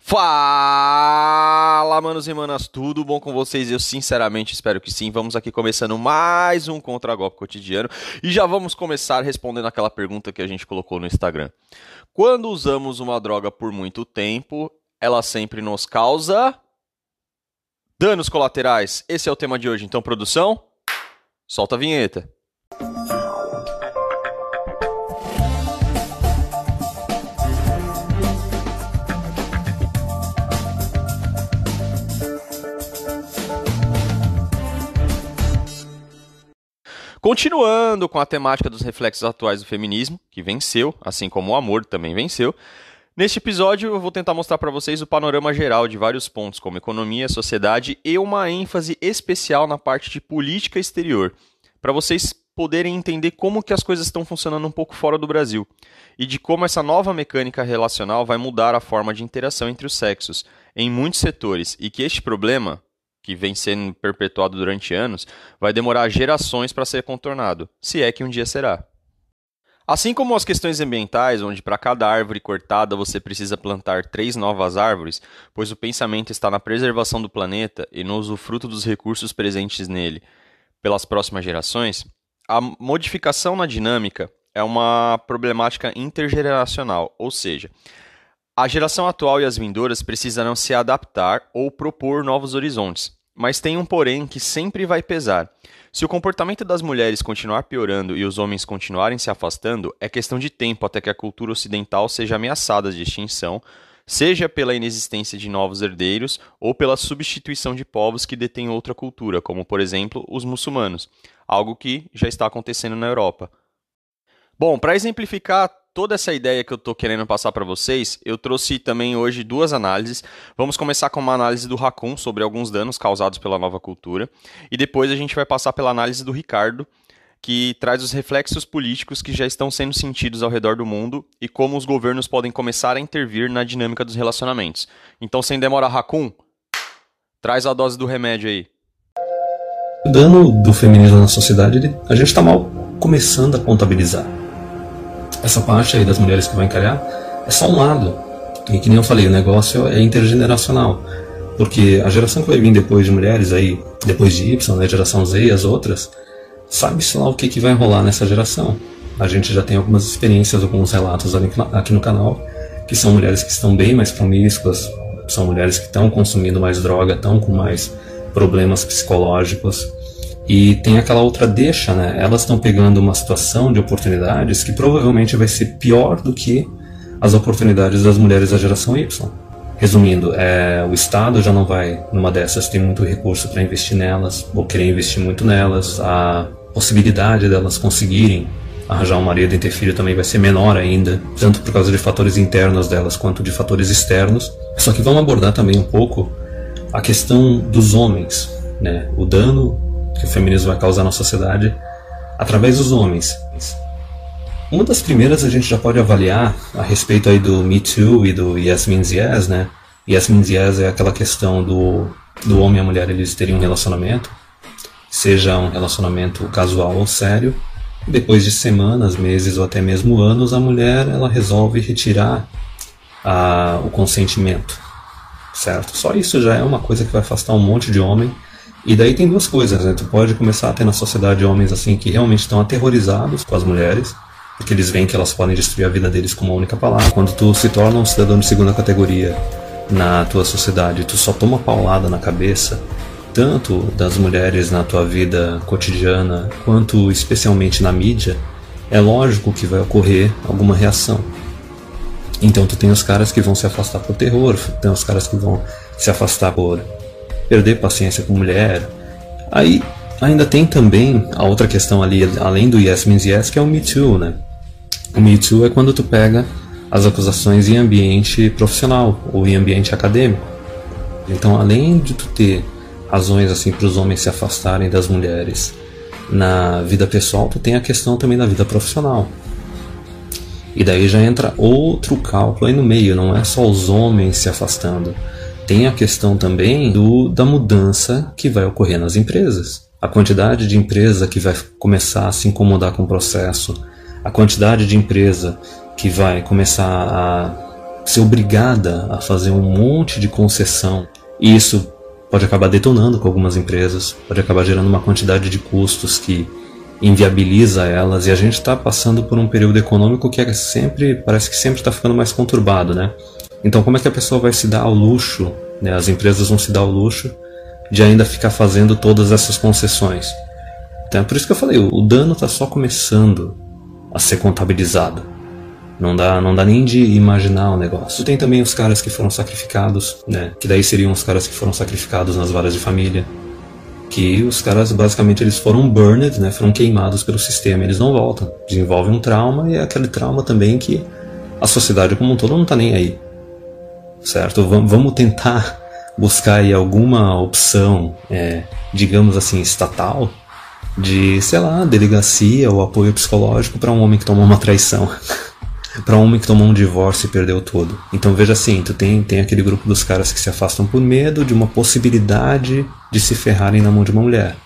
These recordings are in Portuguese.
Fala, manos e manas, tudo bom com vocês? Eu sinceramente espero que sim. Vamos aqui começando mais um Contra-Golpe Cotidiano e já vamos começar respondendo aquela pergunta que a gente colocou no Instagram. Quando usamos uma droga por muito tempo, ela sempre nos causa danos colaterais. Esse é o tema de hoje, então, produção, solta a vinheta. Continuando com a temática dos reflexos atuais do feminismo, que venceu, assim como o amor também venceu, neste episódio eu vou tentar mostrar para vocês o panorama geral de vários pontos, como economia, sociedade e uma ênfase especial na parte de política exterior, para vocês poderem entender como que as coisas estão funcionando um pouco fora do Brasil, e de como essa nova mecânica relacional vai mudar a forma de interação entre os sexos em muitos setores, e que este problema, que vem sendo perpetuado durante anos, vai demorar gerações para ser contornado, se é que um dia será. Assim como as questões ambientais, onde para cada árvore cortada você precisa plantar 3 novas árvores, pois o pensamento está na preservação do planeta e no usufruto dos recursos presentes nele pelas próximas gerações, a modificação na dinâmica é uma problemática intergeracional, ou seja, a geração atual e as vindouras precisarão se adaptar ou propor novos horizontes. Mas tem um porém que sempre vai pesar. Se o comportamento das mulheres continuar piorando e os homens continuarem se afastando, é questão de tempo até que a cultura ocidental seja ameaçada de extinção, seja pela inexistência de novos herdeiros ou pela substituição de povos que detêm outra cultura, como, por exemplo, os muçulmanos, algo que já está acontecendo na Europa. Bom, para exemplificar toda essa ideia que eu estou querendo passar para vocês, eu trouxe também hoje 2 análises. Vamos começar com uma análise do Raccoon sobre alguns danos causados pela nova cultura, e depois a gente vai passar pela análise do Ricardo, que traz os reflexos políticos que já estão sendo sentidos ao redor do mundo e como os governos podem começar a intervir na dinâmica dos relacionamentos. Então, sem demora, Raccoon, traz a dose do remédio aí. O dano do feminismo na sociedade, a gente está mal começando a contabilizar. Essa parte aí das mulheres que vai encalhar é só um lado. E que nem eu falei, o negócio é intergeneracional. Porque a geração que vai vir depois de mulheres aí, depois de Y, né, geração Z e as outras, sabe-se lá o que vai rolar nessa geração. A gente já tem algumas experiências, alguns relatos aqui no canal, que são mulheres que estão bem mais promíscuas, são mulheres que estão consumindo mais droga, estão com mais problemas psicológicos. E tem aquela outra deixa, né? Elas estão pegando uma situação de oportunidades que provavelmente vai ser pior do que as oportunidades das mulheres da geração Y. Resumindo, o Estado já não vai, numa dessas, ter muito recurso para investir nelas, ou querer investir muito nelas. A possibilidade delas conseguirem arranjar um marido e ter filho também vai ser menor ainda, tanto por causa de fatores internos delas quanto de fatores externos. Só que vamos abordar também um pouco a questão dos homens, né? O dano que o feminismo vai causar na sociedade através dos homens. Uma das primeiras a gente já pode avaliar a respeito aí do Me Too e do Yes Means Yes, né? Yes Means Yes é aquela questão do homem e a mulher eles terem um relacionamento, seja um relacionamento casual ou sério, e depois de semanas, meses ou até mesmo anos, a mulher ela resolve retirar o consentimento, certo? Só isso já é uma coisa que vai afastar um monte de homem. E daí tem 2 coisas, né? Tu pode começar a ter na sociedade homens assim que realmente estão aterrorizados com as mulheres, porque eles veem que elas podem destruir a vida deles com uma única palavra. Quando tu se torna um cidadão de segunda categoria na tua sociedade, tu só toma paulada na cabeça, tanto das mulheres na tua vida cotidiana, quanto especialmente na mídia, é lógico que vai ocorrer alguma reação. Então tu tem os caras que vão se afastar por terror, tem os caras que vão se afastar por perder paciência com mulher. Aí ainda tem também a outra questão ali, além do Yes Means Yes, que é o Me Too, né? O Me Too é quando tu pega as acusações em ambiente profissional ou em ambiente acadêmico. Então, além de tu ter razões assim para os homens se afastarem das mulheres na vida pessoal, tu tem a questão também da vida profissional. E daí já entra outro cálculo aí no meio, não é só os homens se afastando. Tem a questão também da mudança que vai ocorrer nas empresas. A quantidade de empresa que vai começar a se incomodar com o processo, a quantidade de empresa que vai começar a ser obrigada a fazer um monte de concessão. E isso pode acabar detonando com algumas empresas, pode acabar gerando uma quantidade de custos que inviabiliza elas, e a gente está passando por um período econômico que parece que sempre está ficando mais conturbado, né? Então como é que a pessoa vai se dar ao luxo, né? As empresas vão se dar ao luxo de ainda ficar fazendo todas essas concessões. Então é por isso que eu falei, o dano está só começando a ser contabilizado. Não dá nem de imaginar o negócio. Tem também os caras que foram sacrificados, né? Que daí seriam os caras que foram sacrificados nas varas de família. Que os caras, basicamente, eles foram burned, né? Foram queimados pelo sistema, eles não voltam. Desenvolvem um trauma, e é aquele trauma também que a sociedade como um todo não está nem aí. Certo? Vamos tentar buscar aí alguma opção, digamos assim, estatal, de, sei lá, delegacia ou apoio psicológico para um homem que tomou uma traição. Para um homem que tomou um divórcio e perdeu tudo. Então veja assim, tu tem aquele grupo dos caras que se afastam por medo de uma possibilidade de se ferrarem na mão de uma mulher.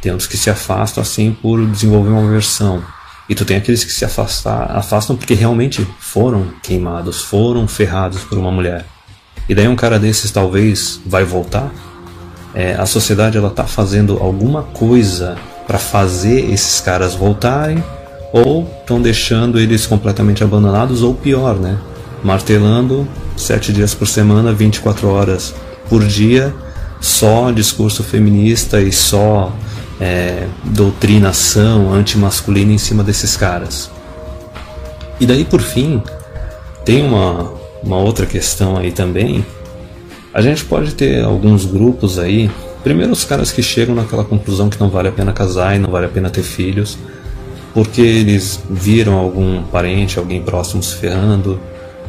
Tem outros que se afastam assim por desenvolver uma aversão. E tu tem aqueles que se afastam porque realmente foram queimados, foram ferrados por uma mulher. E daí um cara desses talvez vai voltar. A sociedade ela tá fazendo alguma coisa para fazer esses caras voltarem, ou estão deixando eles completamente abandonados, ou pior, né? Martelando 7 dias por semana, 24 horas por dia, só discurso feminista e só doutrinação antimasculina em cima desses caras. E daí, por fim, tem uma outra questão aí também. A gente pode ter alguns grupos aí. Primeiro, os caras que chegam naquela conclusão que não vale a pena casar e não vale a pena ter filhos, porque eles viram algum parente, alguém próximo se ferrando,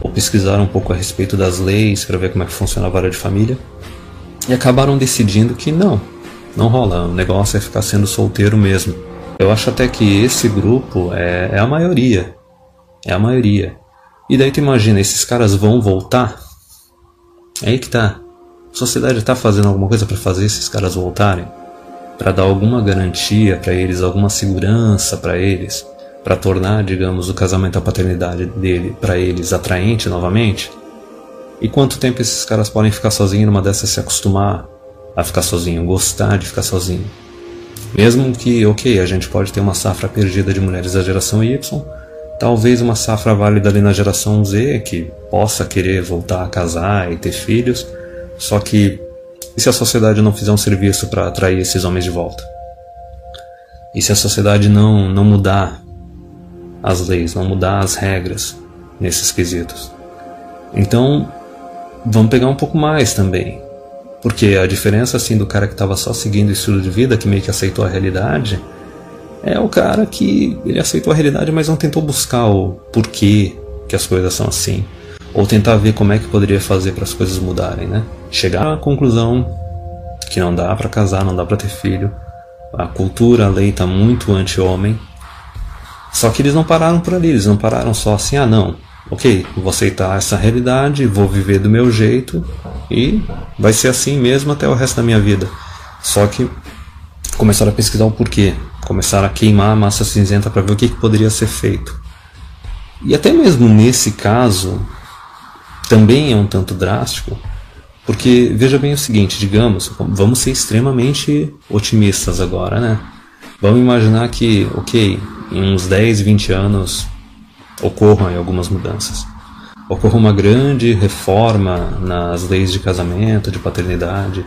ou pesquisaram um pouco a respeito das leis para ver como é que funciona a vara de família, e acabaram decidindo que não rola, o negócio é ficar sendo solteiro mesmo. Eu acho até que esse grupo é a maioria. É a maioria. E daí tu imagina, esses caras vão voltar? É aí que tá. A sociedade está fazendo alguma coisa para fazer esses caras voltarem? Para dar alguma garantia para eles, alguma segurança para eles, para tornar, digamos, o casamento, a paternidade dele para eles atraente novamente? E quanto tempo esses caras podem ficar sozinhos numa dessas, se acostumar a ficar sozinho, gostar de ficar sozinho? Mesmo que, ok, a gente pode ter uma safra perdida de mulheres da geração Y, talvez uma safra válida ali na geração Z, que possa querer voltar a casar e ter filhos, só que e se a sociedade não fizer um serviço para atrair esses homens de volta? E se a sociedade não mudar as leis, não mudar as regras nesses quesitos? Então, vamos pegar um pouco mais também. Porque a diferença assim do cara que estava só seguindo o estilo de vida, que meio que aceitou a realidade, é o cara que ele aceitou a realidade, mas não tentou buscar o porquê que as coisas são assim. Ou tentar ver como é que poderia fazer para as coisas mudarem, né? Chegar à conclusão que não dá para casar, não dá para ter filho. A cultura, a lei está muito anti-homem. Só que eles não pararam por ali, eles não pararam só assim, não, ok, vou aceitar essa realidade, vou viver do meu jeito e vai ser assim mesmo até o resto da minha vida. Só que começaram a pesquisar o porquê, começaram a queimar a massa cinzenta para ver o que poderia ser feito. E até mesmo nesse caso também é um tanto drástico, porque veja bem o seguinte, digamos, vamos ser extremamente otimistas agora, né? Vamos imaginar que, ok, em uns 10, 20 anos ocorram aí algumas mudanças. Ocorra uma grande reforma nas leis de casamento, de paternidade,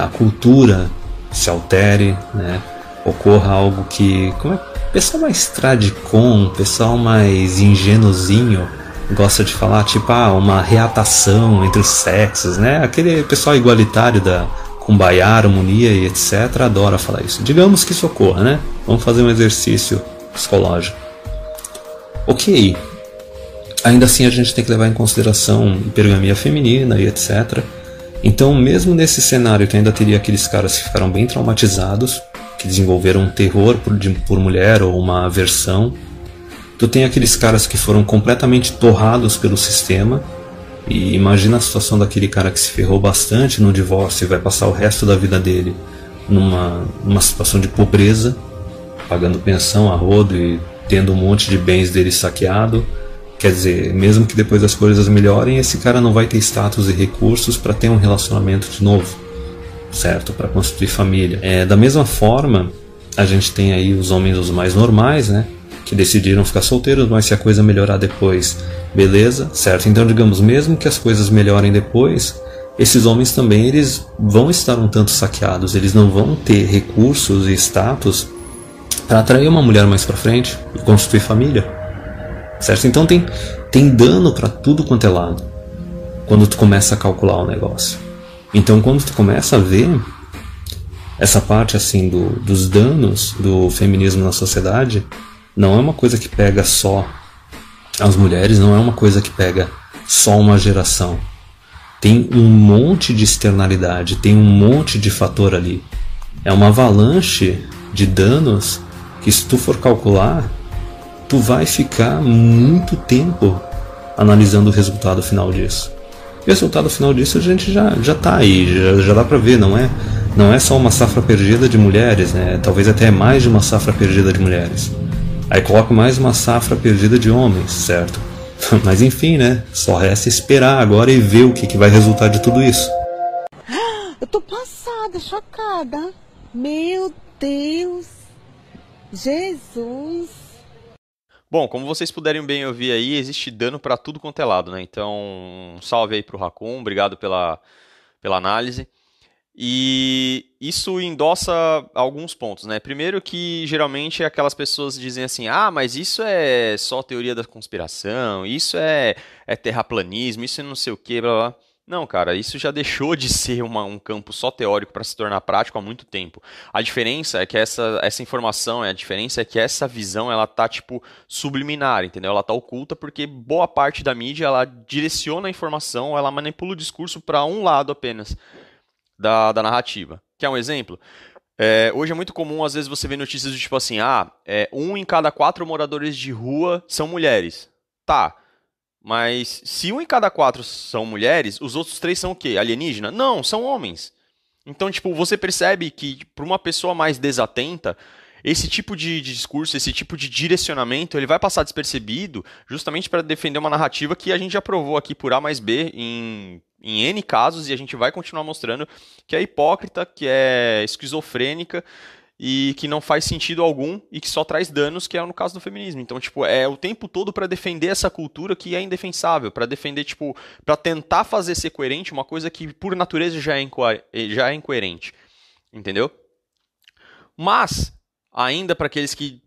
a cultura se altere, né? Ocorra algo que, o pessoal mais tradicom, o pessoal mais ingênuozinho gosta de falar, tipo, uma reatação entre os sexos, né? Aquele pessoal igualitário da Kumbaya, harmonia e etc. adora falar isso. Digamos que isso ocorra, né? Vamos fazer um exercício psicológico. Ok. Ainda assim a gente tem que levar em consideração hipergamia feminina e etc. Então, mesmo nesse cenário que ainda teria aqueles caras que ficaram bem traumatizados, que desenvolveram um terror por mulher ou uma aversão, tu tem aqueles caras que foram completamente torrados pelo sistema. E imagina a situação daquele cara que se ferrou bastante no divórcio e vai passar o resto da vida dele numa situação de pobreza, pagando pensão a rodo e tendo um monte de bens dele saqueado, Quer dizer, mesmo que depois as coisas melhorem, esse cara não vai ter status e recursos para ter um relacionamento de novo, certo? Para construir família. Da mesma forma, a gente tem aí os homens os mais normais, né? Que decidiram ficar solteiros, mas se a coisa melhorar depois, beleza, certo? Então, digamos, mesmo que as coisas melhorem depois, esses homens também eles vão estar um tanto saqueados, eles não vão ter recursos e status para atrair uma mulher mais para frente e construir família. Certo? Então tem dano para tudo quanto é lado quando tu começa a calcular o negócio. Então quando tu começa a ver essa parte assim dos danos do feminismo na sociedade, não é uma coisa que pega só as mulheres, não é uma coisa que pega só uma geração. Tem um monte de externalidade, tem um monte de fator ali. É uma avalanche de danos que, se tu for calcular, tu vai ficar muito tempo analisando o resultado final disso. E o resultado final disso a gente já tá aí, já dá pra ver, não é só uma safra perdida de mulheres, né? Talvez até mais de uma safra perdida de mulheres. Aí coloca mais uma safra perdida de homens, certo? Mas enfim, né? Só resta esperar agora e ver o que vai resultar de tudo isso. Eu tô passada, chocada. Meu Deus. Jesus. Bom, como vocês puderem bem ouvir aí, existe dano para tudo quanto é lado, né? Então, um salve aí pro Raccoon, obrigado pela análise. E isso endossa alguns pontos, né? Primeiro que geralmente aquelas pessoas dizem assim, mas isso é só teoria da conspiração, isso é terraplanismo, isso é não sei o que, blá blá. Não, cara, isso já deixou de ser um campo só teórico para se tornar prático há muito tempo. A diferença é que essa informação, a diferença é que essa visão, ela tá, tipo, subliminar, entendeu? Ela tá oculta porque boa parte da mídia, ela direciona a informação, ela manipula o discurso para um lado apenas da narrativa. Quer um exemplo? Hoje é muito comum, às vezes, você ver notícias do tipo assim, 1 em cada 4 moradores de rua são mulheres. Tá. Mas se 1 em cada 4 são mulheres, os outros 3 são o quê? Alienígena? Não, são homens. Então, tipo, você percebe que para uma pessoa mais desatenta, esse tipo de discurso, esse tipo de direcionamento, ele vai passar despercebido justamente para defender uma narrativa que a gente já provou aqui por A mais B em N casos, e a gente vai continuar mostrando que é hipócrita, que é esquizofrênica, e que não faz sentido algum e que só traz danos, que é no caso do feminismo. Então, tipo, é o tempo todo para defender essa cultura que é indefensável, para defender, tipo, para tentar fazer ser coerente uma coisa que por natureza já é incoerente. Entendeu? Mas, ainda para aqueles que,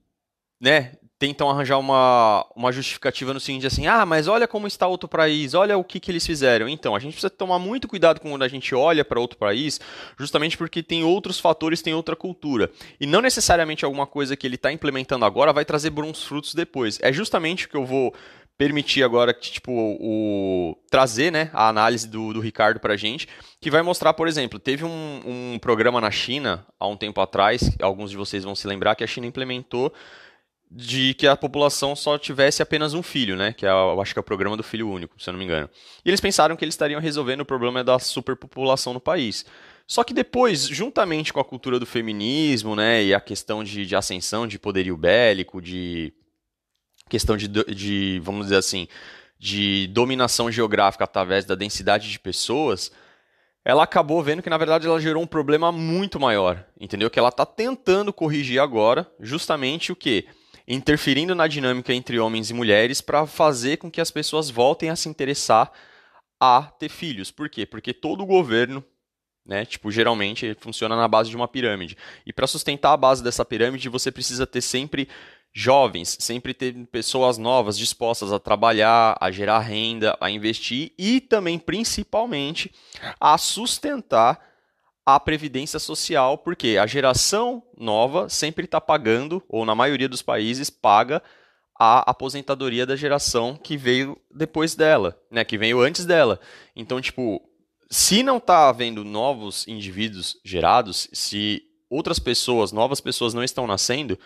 né, tentam arranjar uma justificativa no seguinte, assim, mas olha como está outro país, olha o que eles fizeram. Então, a gente precisa tomar muito cuidado quando a gente olha para outro país, justamente porque tem outros fatores, tem outra cultura. E não necessariamente alguma coisa que ele está implementando agora vai trazer bons frutos depois. É justamente o que eu vou permitir agora, tipo, trazer, né, a análise do Ricardo pra gente, que vai mostrar, por exemplo, teve um programa na China, há um tempo atrás, alguns de vocês vão se lembrar, que a China implementou de que a população só tivesse apenas um filho, né? Que eu acho que é o programa do filho único, se eu não me engano. E eles pensaram que eles estariam resolvendo o problema da superpopulação no país. Só que depois, juntamente com a cultura do feminismo, né, e a questão de ascensão, de poderio bélico, de questão de, vamos dizer assim, de dominação geográfica através da densidade de pessoas, ela acabou vendo que, na verdade, ela gerou um problema muito maior, entendeu? Que ela está tentando corrigir agora, justamente o quê? Interferindo na dinâmica entre homens e mulheres para fazer com que as pessoas voltem a se interessar a ter filhos. Por quê? Porque todo governo, né, tipo, geralmente funciona na base de uma pirâmide. E para sustentar a base dessa pirâmide, você precisa ter sempre jovens, sempre ter pessoas novas dispostas a trabalhar, a gerar renda, a investir e também, principalmente, a sustentar a previdência social, porque a geração nova sempre está pagando, ou na maioria dos países, paga a aposentadoria da geração que veio depois dela, né, que veio antes dela. Então, tipo, se não está havendo novos indivíduos gerados, se outras pessoas, novas pessoas não estão nascendo,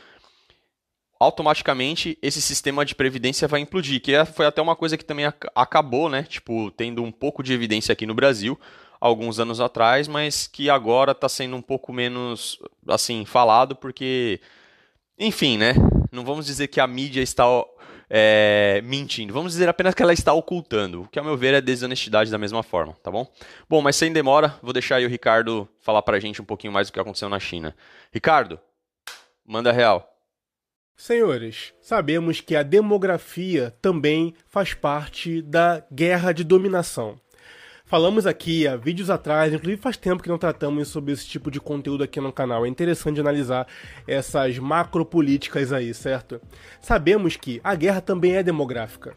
automaticamente esse sistema de previdência vai implodir, que foi até uma coisa que também acabou, né, tipo, tendo um pouco de evidência aqui no Brasil, alguns anos atrás, mas que agora está sendo um pouco menos, assim, falado, porque, enfim, né, não vamos dizer que a mídia está mentindo. Vamos dizer apenas que ela está ocultando, o que, ao meu ver, é desonestidade da mesma forma, tá bom? Bom, mas sem demora, vou deixar aí o Ricardo falar pra gente um pouquinho mais do que aconteceu na China. Ricardo, manda real. Senhores, sabemos que a demografia também faz parte da guerra de dominação. Falamos aqui há vídeos atrás, inclusive faz tempo que não tratamos sobre esse tipo de conteúdo aqui no canal. É interessante analisar essas macropolíticas aí, certo? Sabemos que a guerra também é demográfica.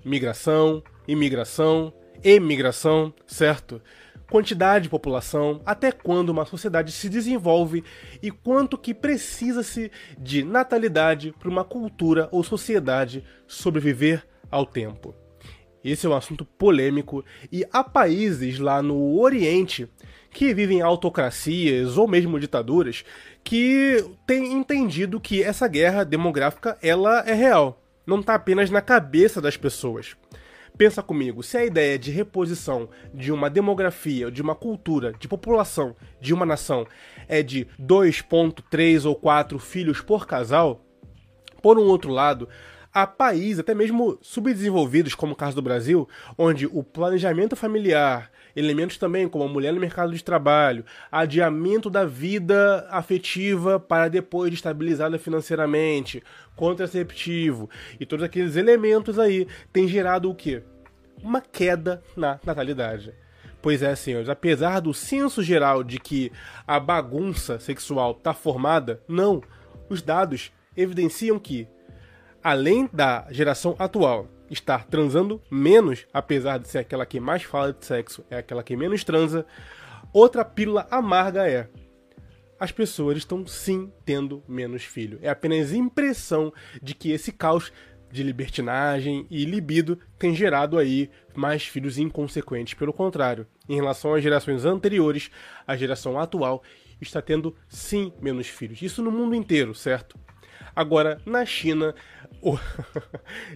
Migração, imigração, emigração, certo? Quantidade de população, até quando uma sociedade se desenvolve e quanto que precisa-se de natalidade para uma cultura ou sociedade sobreviver ao tempo. Esse é um assunto polêmico e há países lá no Oriente que vivem autocracias ou mesmo ditaduras que têm entendido que essa guerra demográfica ela é real, não está apenas na cabeça das pessoas. Pensa comigo, se a ideia de reposição de uma demografia, de uma cultura, de população, de uma nação é de 2,3 ou 4 filhos por casal, por um outro lado, há países, até mesmo subdesenvolvidos, como o caso do Brasil, onde o planejamento familiar, elementos também como a mulher no mercado de trabalho, adiamento da vida afetiva para depois de estabilizada financeiramente, contraceptivo e todos aqueles elementos aí têm gerado o quê? Uma queda na natalidade. Pois é, senhores, apesar do senso geral de que a bagunça sexual está formada, não, os dados evidenciam que além da geração atual estar transando menos, apesar de ser aquela que mais fala de sexo, é aquela que menos transa, outra pílula amarga é: as pessoas estão sim tendo menos filho. É apenas impressão de que esse caos de libertinagem e libido tem gerado aí mais filhos inconsequentes. Pelo contrário, em relação às gerações anteriores, a geração atual está tendo sim menos filhos. Isso no mundo inteiro, certo? Agora, na China,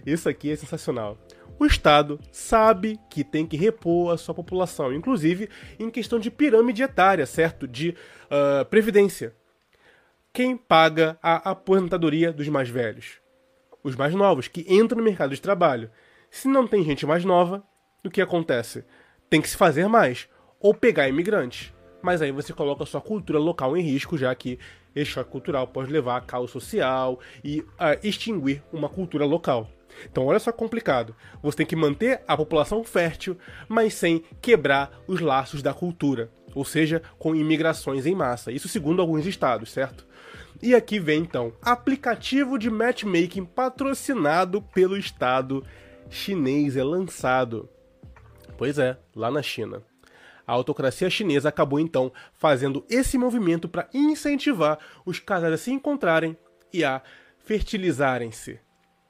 isso aqui é sensacional. O Estado sabe que tem que repor a sua população, inclusive em questão de pirâmide etária, certo? De previdência. Quem paga a aposentadoria dos mais velhos? Os mais novos, que entram no mercado de trabalho. Se não tem gente mais nova, o que acontece? Tem que se fazer mais, ou pegar imigrantes. Mas aí você coloca a sua cultura local em risco, já que esse choque cultural pode levar a caos social e a extinguir uma cultura local. Então olha só complicado. Você tem que manter a população fértil, mas sem quebrar os laços da cultura. Ou seja, com imigrações em massa. Isso segundo alguns estados, certo? E aqui vem então, aplicativo de matchmaking patrocinado pelo Estado chinês é lançado. Pois é, lá na China. A autocracia chinesa acabou então fazendo esse movimento para incentivar os casais a se encontrarem e a fertilizarem-se.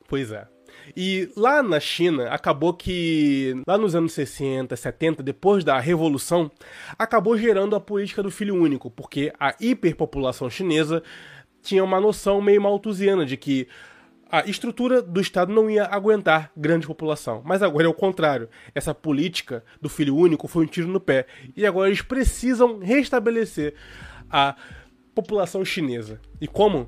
Pois é. E lá na China, acabou que, lá nos anos 60, 70, depois da Revolução, acabou gerando a política do filho único, porque a hiperpopulação chinesa tinha uma noção meio malthusiana de que a estrutura do Estado não ia aguentar grande população. Mas agora é o contrário. Essa política do filho único foi um tiro no pé. E agora eles precisam restabelecer a população chinesa. E como?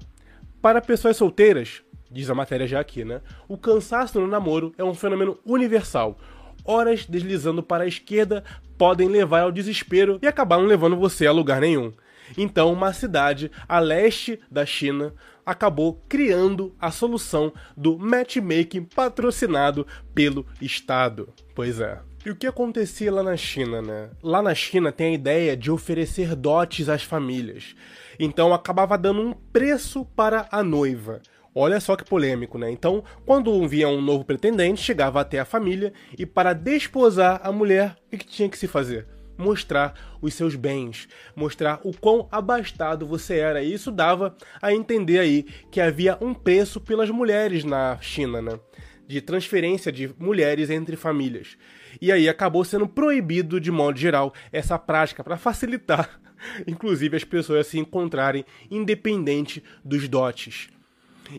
Para pessoas solteiras, diz a matéria já aqui, né? O cansaço no namoro é um fenômeno universal. Horas deslizando para a esquerda podem levar ao desespero e acabar não levando você a lugar nenhum. Então, uma cidade a leste da China acabou criando a solução do matchmaking patrocinado pelo Estado. Pois é. E o que acontecia lá na China, né? Lá na China tem a ideia de oferecer dotes às famílias. Então, acabava dando um preço para a noiva. Olha só que polêmico, né? Então, quando via um novo pretendente, chegava até a família e para desposar a mulher, o que tinha que se fazer? Mostrar os seus bens, mostrar o quão abastado você era. E isso dava a entender aí que havia um preço pelas mulheres na China, né? De transferência de mulheres entre famílias. E aí acabou sendo proibido, de modo geral, essa prática para facilitar, inclusive, as pessoas se encontrarem independente dos dotes.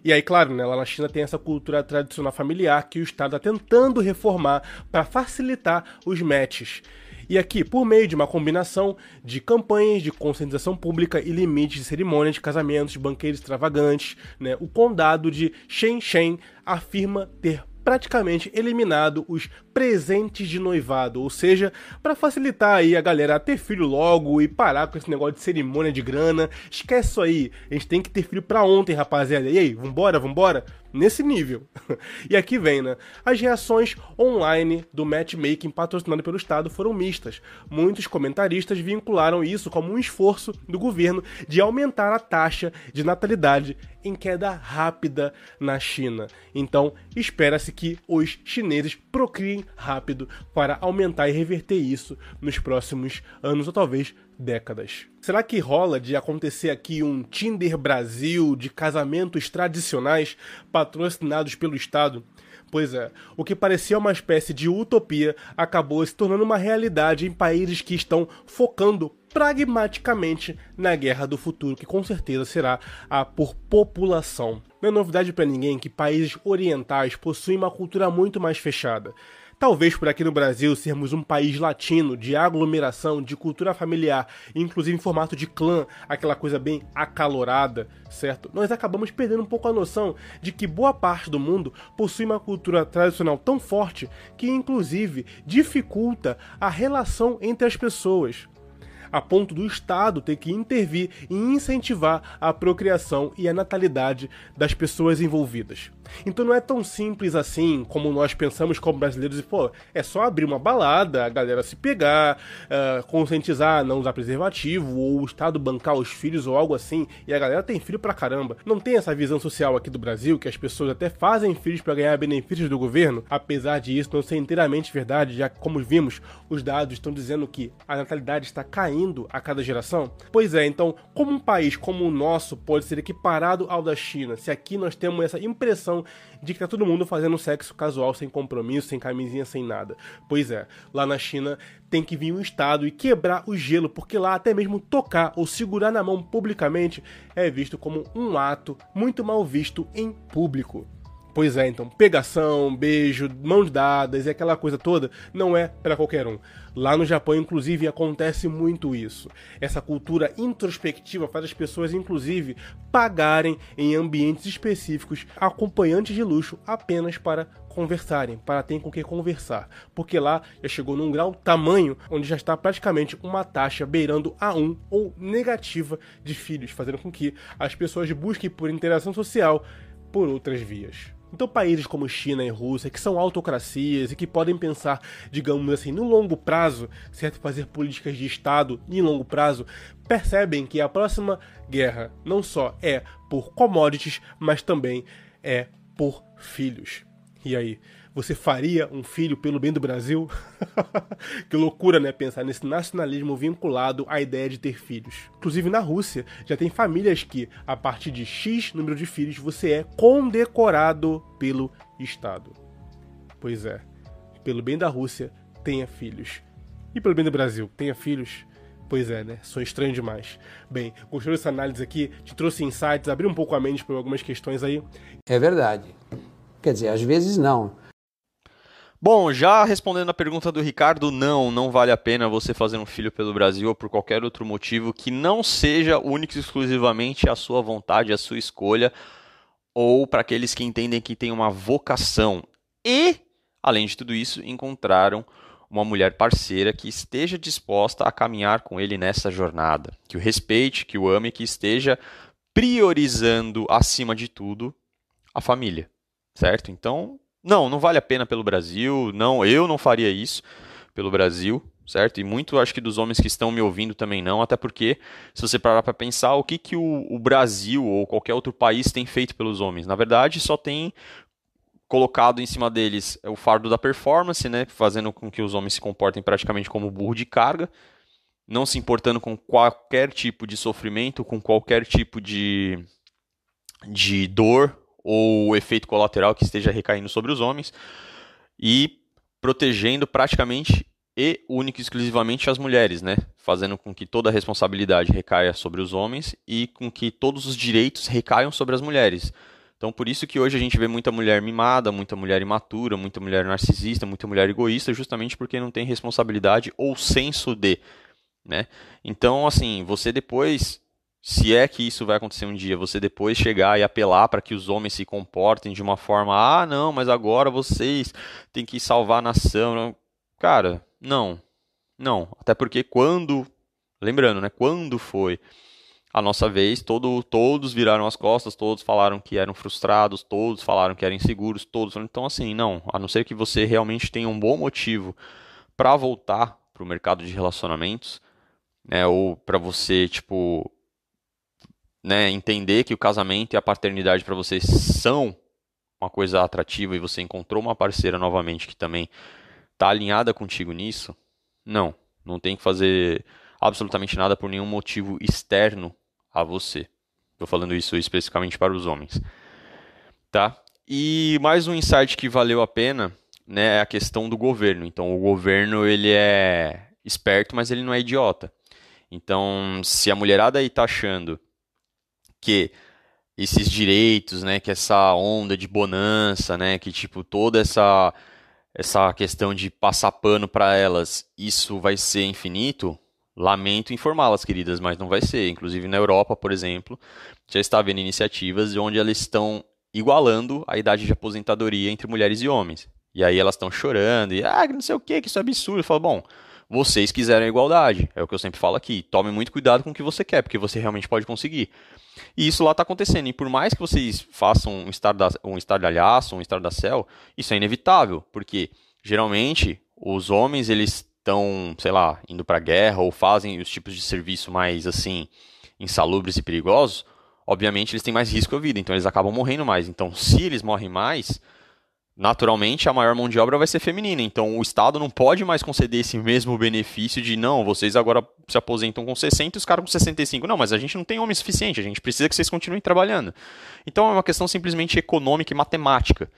E aí, claro, né, lá na China tem essa cultura tradicional familiar que o Estado está tentando reformar para facilitar os matches. E aqui, por meio de uma combinação de campanhas de conscientização pública e limites de cerimônias de casamentos, banquetes extravagantes, né, o condado de Shenzhen afirma ter praticamente eliminado os presentes de noivado, ou seja, para facilitar aí a galera a ter filho logo e parar com esse negócio de cerimônia de grana. Esquece isso aí, a gente tem que ter filho pra ontem, rapaziada. E aí, vambora? Nesse nível. E aqui vem, né? As reações online do matchmaking patrocinado pelo Estado foram mistas. Muitos comentaristas vincularam isso como um esforço do governo de aumentar a taxa de natalidade em queda rápida na China. Então, espera-se que os chineses procriem rápido para aumentar e reverter isso nos próximos anos ou talvez décadas. Será que rola de acontecer aqui um Tinder Brasil de casamentos tradicionais patrocinados pelo Estado? Pois é, o que parecia uma espécie de utopia acabou se tornando uma realidade em países que estão focando pragmaticamente na guerra do futuro, que com certeza será a por população. Não é novidade para ninguém que países orientais possuem uma cultura muito mais fechada. Talvez por aqui no Brasil sermos um país latino, de aglomeração, de cultura familiar, inclusive em formato de clã, aquela coisa bem acalorada, certo? Nós acabamos perdendo um pouco a noção de que boa parte do mundo possui uma cultura tradicional tão forte que inclusive dificulta a relação entre as pessoas, a ponto do Estado ter que intervir e incentivar a procriação e a natalidade das pessoas envolvidas. Então não é tão simples assim como nós pensamos como brasileiros e, é só abrir uma balada, a galera se pegar, conscientizar, não usar preservativo, ou o Estado bancar os filhos ou algo assim, e a galera tem filho pra caramba. Não tem essa visão social aqui do Brasil, que as pessoas até fazem filhos para ganhar benefícios do governo, apesar de isso não ser inteiramente verdade, já que, como vimos, os dados estão dizendo que a natalidade está caindo a cada geração. Pois é, então, como um país como o nosso pode ser equiparado ao da China, se aqui nós temos essa impressão de que tá todo mundo fazendo sexo casual, sem compromisso, sem camisinha, sem nada? Pois é, lá na China tem que vir um Estado e quebrar o gelo, porque lá até mesmo tocar ou segurar na mão publicamente é visto como um ato muito mal visto em público. Pois é, então, pegação, beijo, mãos dadas e aquela coisa toda não é para qualquer um. Lá no Japão, inclusive, acontece muito isso. Essa cultura introspectiva faz as pessoas, inclusive, pagarem em ambientes específicos acompanhantes de luxo apenas para conversarem, para terem com quem conversar. Porque lá já chegou num grau tamanho onde já está praticamente uma taxa beirando a 1 ou negativa de filhos, fazendo com que as pessoas busquem por interação social por outras vias. Então países como China e Rússia, que são autocracias e que podem pensar, digamos assim, no longo prazo, certo, fazer políticas de Estado em longo prazo, percebem que a próxima guerra não só é por commodities, mas também é por filhos. E aí, você faria um filho pelo bem do Brasil? Que loucura, né? Pensar nesse nacionalismo vinculado à ideia de ter filhos. Inclusive na Rússia, já tem famílias que, a partir de X número de filhos, você é condecorado pelo Estado. Pois é, pelo bem da Rússia, tenha filhos. E pelo bem do Brasil, tenha filhos? Pois é, né? Sou estranho demais. Bem, gostou dessa análise aqui? Te trouxe insights, abriu um pouco a mente por algumas questões aí? É verdade. Quer dizer, às vezes não. Bom, já respondendo a pergunta do Ricardo, não vale a pena você fazer um filho pelo Brasil ou por qualquer outro motivo que não seja único e exclusivamente a sua vontade, a sua escolha, ou para aqueles que entendem que tem uma vocação. E, além de tudo isso, encontraram uma mulher parceira que esteja disposta a caminhar com ele nessa jornada, que o respeite, que o ame, que esteja priorizando, acima de tudo, a família. Certo? Então, não vale a pena pelo Brasil, eu não faria isso pelo Brasil, certo? E muito acho que dos homens que estão me ouvindo também não, até porque, se você parar para pensar, o que o Brasil ou qualquer outro país tem feito pelos homens? Na verdade, só tem colocado em cima deles o fardo da performance, né? Fazendo com que os homens se comportem praticamente como burro de carga, não se importando com qualquer tipo de sofrimento, com qualquer tipo de dor, ou efeito colateral que esteja recaindo sobre os homens, e protegendo praticamente e única e exclusivamente as mulheres, né? Fazendo com que toda a responsabilidade recaia sobre os homens e com que todos os direitos recaiam sobre as mulheres, Então, por isso que hoje a gente vê muita mulher mimada, muita mulher imatura, muita mulher narcisista, muita mulher egoísta, justamente porque não tem responsabilidade ou senso de, né? Então, assim, você depois, se é que isso vai acontecer um dia, você depois chegar e apelar para que os homens se comportem de uma forma, ah, não, mas agora vocês têm que salvar a nação. Não. Cara, não. Até porque lembrando, né, quando foi a nossa vez, todos viraram as costas, todos falaram que eram frustrados, todos falaram que eram inseguros, todos. Então, assim, não. A não ser que você realmente tenha um bom motivo para voltar para o mercado de relacionamentos, né? Ou para você, tipo, né, entender que o casamento e a paternidade para você são uma coisa atrativa e você encontrou uma parceira novamente que também está alinhada contigo nisso, não tem que fazer absolutamente nada por nenhum motivo externo a você. Estou falando isso especificamente para os homens, tá? E mais um insight que valeu a pena, né, é a questão do governo. Então, o governo, ele é esperto, mas ele não é idiota. Então, se a mulherada aí tá achando que esses direitos, né, que essa onda de bonança, né, que tipo toda essa questão de passar pano para elas, isso vai ser infinito, lamento informá-las, queridas, mas não vai ser. Inclusive na Europa, por exemplo, já está havendo iniciativas onde elas estão igualando a idade de aposentadoria entre mulheres e homens. E aí elas estão chorando e, não sei o que isso é absurdo. Eu falo, bom, vocês quiseram a igualdade, é o que eu sempre falo aqui. Tome muito cuidado com o que você quer, porque você realmente pode conseguir. E isso lá está acontecendo. E por mais que vocês façam um estardalhaço, um estardacel, isso é inevitável, porque geralmente os homens, eles estão, sei lá, indo para a guerra ou fazem os tipos de serviço mais, assim, insalubres e perigosos. Obviamente eles têm mais risco à vida, então eles acabam morrendo mais. Então, se eles morrem mais, naturalmente a maior mão de obra vai ser feminina. Então, o Estado não pode mais conceder esse mesmo benefício de, não, vocês agora se aposentam com 60 e os caras com 65. Não, mas a gente não tem homem suficiente, a gente precisa que vocês continuem trabalhando. Então, é uma questão simplesmente econômica e matemática.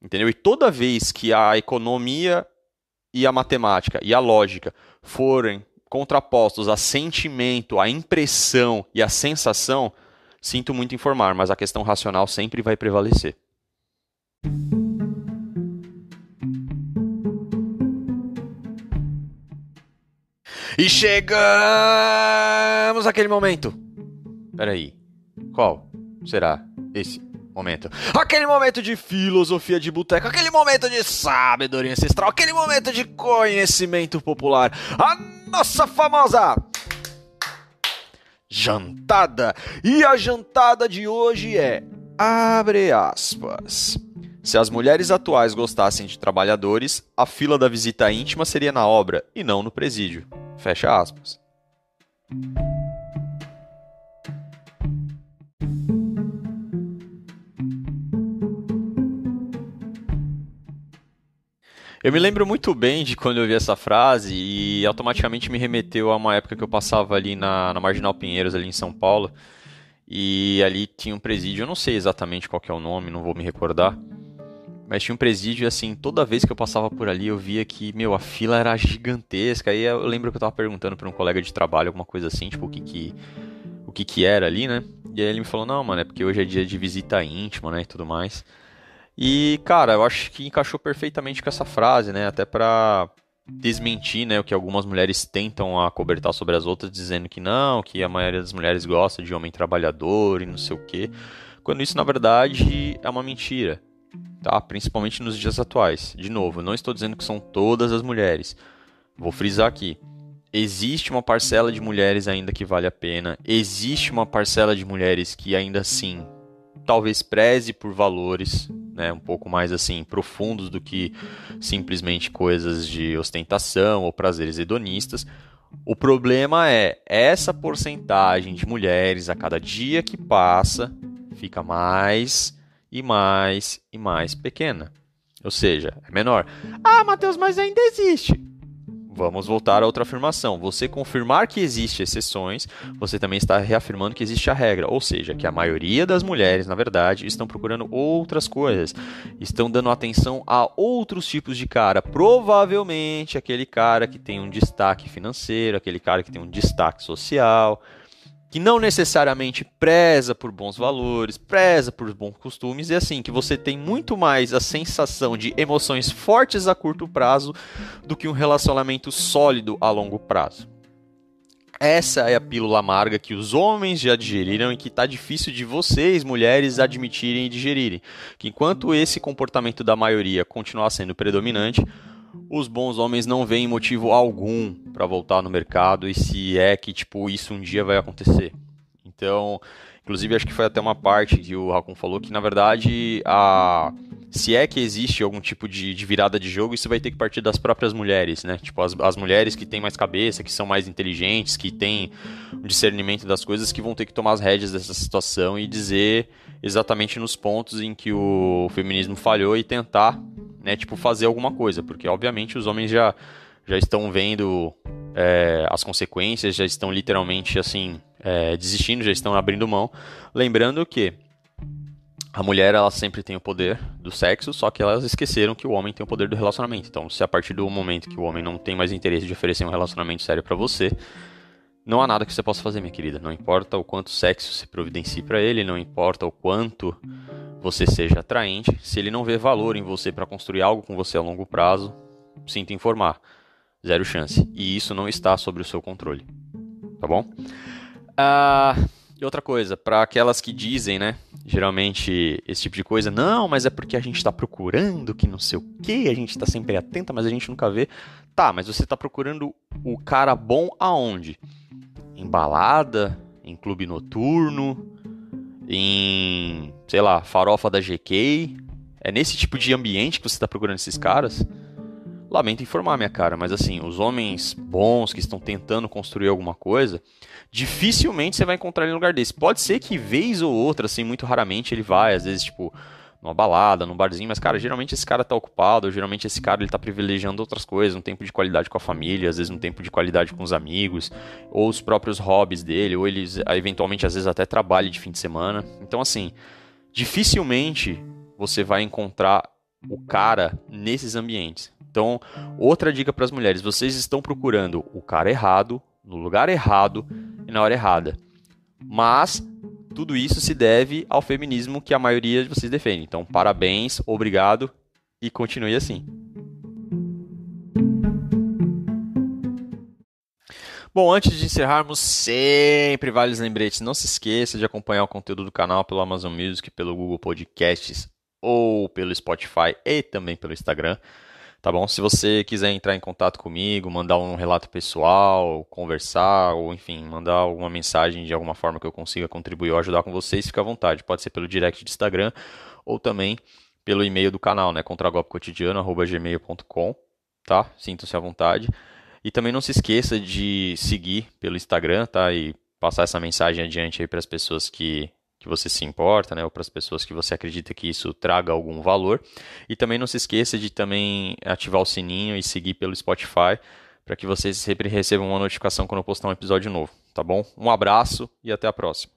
Entendeu? E toda vez que a economia e a matemática e a lógica forem contrapostos a sentimento, a impressão e a sensação, sinto muito informar, mas a questão racional sempre vai prevalecer. E chegamos àquele momento. Peraí, qual será esse momento? Aquele momento de filosofia de boteco, aquele momento de sabedoria ancestral, aquele momento de conhecimento popular. A nossa famosa jantada. E a jantada de hoje é, abre aspas, se as mulheres atuais gostassem de trabalhadores, a fila da visita íntima seria na obra e não no presídio. Fecha aspas. Eu me lembro muito bem de quando eu vi essa frase e automaticamente me remeteu a uma época que eu passava ali na Marginal Pinheiros, ali em São Paulo. E ali tinha um presídio, eu não sei exatamente qual que é o nome, não vou me recordar. Mas tinha um presídio e assim, toda vez que eu passava por ali eu via que, a fila era gigantesca. Aí eu lembro que eu tava perguntando pra um colega de trabalho alguma coisa assim, tipo, o que era ali, né? E aí ele me falou, não, mano, é porque hoje é dia de visita íntima, né, e tudo mais. E, cara, eu acho que encaixou perfeitamente com essa frase, né? Até pra desmentir, né, o que algumas mulheres tentam acobertar sobre as outras, dizendo que não, que a maioria das mulheres gosta de homem trabalhador e não sei o quê. Quando isso, na verdade, é uma mentira, tá? Principalmente nos dias atuais. De novo, eu não estou dizendo que são todas as mulheres. Vou frisar aqui. Existe uma parcela de mulheres ainda que vale a pena. Existe uma parcela de mulheres que ainda assim talvez preze por valores, né, um pouco mais assim profundos do que simplesmente coisas de ostentação ou prazeres hedonistas. O problema é essa porcentagem de mulheres a cada dia que passa fica mais e mais e mais pequena. Ou seja, é menor. Ah, Matheus, mas ainda existe. Vamos voltar a outra afirmação. Você confirmar que existem exceções, você também está reafirmando que existe a regra. Ou seja, que a maioria das mulheres, na verdade, estão procurando outras coisas. Estão dando atenção a outros tipos de cara. Provavelmente aquele cara que tem um destaque financeiro, aquele cara que tem um destaque social, que não necessariamente preza por bons valores, preza por bons costumes, e assim, que você tem muito mais a sensação de emoções fortes a curto prazo do que um relacionamento sólido a longo prazo. Essa é a pílula amarga que os homens já digeriram e que está difícil de vocês, mulheres, admitirem e digerirem. Que enquanto esse comportamento da maioria continuar sendo predominante, os bons homens não veem motivo algum para voltar no mercado, e se é que isso um dia vai acontecer. Então, inclusive acho que foi até uma parte que o Raccoon falou que na verdade se é que existe algum tipo de virada de jogo, isso vai ter que partir das próprias mulheres, né? Tipo, as mulheres que têm mais cabeça, que são mais inteligentes, que têm um discernimento das coisas, que vão ter que tomar as rédeas dessa situação e dizer exatamente nos pontos em que o feminismo falhou e tentar, né, fazer alguma coisa, porque obviamente os homens já estão vendo as consequências, já estão literalmente assim desistindo, já estão abrindo mão, lembrando que a mulher ela sempre tem o poder do sexo, só que elas esqueceram que o homem tem o poder do relacionamento. Então, se a partir do momento que o homem não tem mais interesse de oferecer um relacionamento sério pra você, não há nada que você possa fazer, minha querida. Não importa o quanto sexo se providencie pra ele, não importa o quanto você seja atraente, se ele não vê valor em você pra construir algo com você a longo prazo, sinto informar, zero chance. E isso não está sob o seu controle, tá bom? E outra coisa, para aquelas que dizem, né, geralmente esse tipo de coisa, não, mas é porque a gente está procurando que não sei o que, a gente está sempre atenta, mas a gente nunca vê. Tá, mas você está procurando o cara bom aonde? Em balada, em clube noturno, em, sei lá, farofa da GK? É nesse tipo de ambiente que você está procurando esses caras? Lamento informar, minha cara, mas assim, os homens bons que estão tentando construir alguma coisa, dificilmente você vai encontrar ele em um lugar desse. Pode ser que vez ou outra, assim, muito raramente ele vai, às vezes, numa balada, num barzinho, mas, cara, geralmente esse cara tá ocupado, ou geralmente esse cara ele tá privilegiando outras coisas, um tempo de qualidade com a família, às vezes um tempo de qualidade com os amigos, ou os próprios hobbies dele, ou eles, eventualmente, às vezes até trabalham de fim de semana. Então, assim, dificilmente você vai encontrar o cara nesses ambientes. Então, outra dica para as mulheres, vocês estão procurando o cara errado, no lugar errado e na hora errada. Mas tudo isso se deve ao feminismo que a maioria de vocês defende. Então, parabéns, obrigado e continue assim. Bom, antes de encerrarmos, sempre vários lembretes. Não se esqueça de acompanhar o conteúdo do canal pelo Amazon Music, pelo Google Podcasts ou pelo Spotify e também pelo Instagram. Tá bom? Se você quiser entrar em contato comigo, mandar um relato pessoal, conversar, ou enfim, mandar alguma mensagem de alguma forma que eu consiga contribuir ou ajudar com vocês, fica à vontade. Pode ser pelo direct do Instagram ou também pelo e-mail do canal, né? contragolpecotidiano@gmail.com, tá? Sintam-se à vontade. E também não se esqueça de seguir pelo Instagram, tá? E passar essa mensagem adiante aí para as pessoas que você se importa, né, ou para as pessoas que você acredita que isso traga algum valor. E também não se esqueça de também ativar o sininho e seguir pelo Spotify para que vocês sempre recebam uma notificação quando eu postar um episódio novo, tá bom? Um abraço e até a próxima.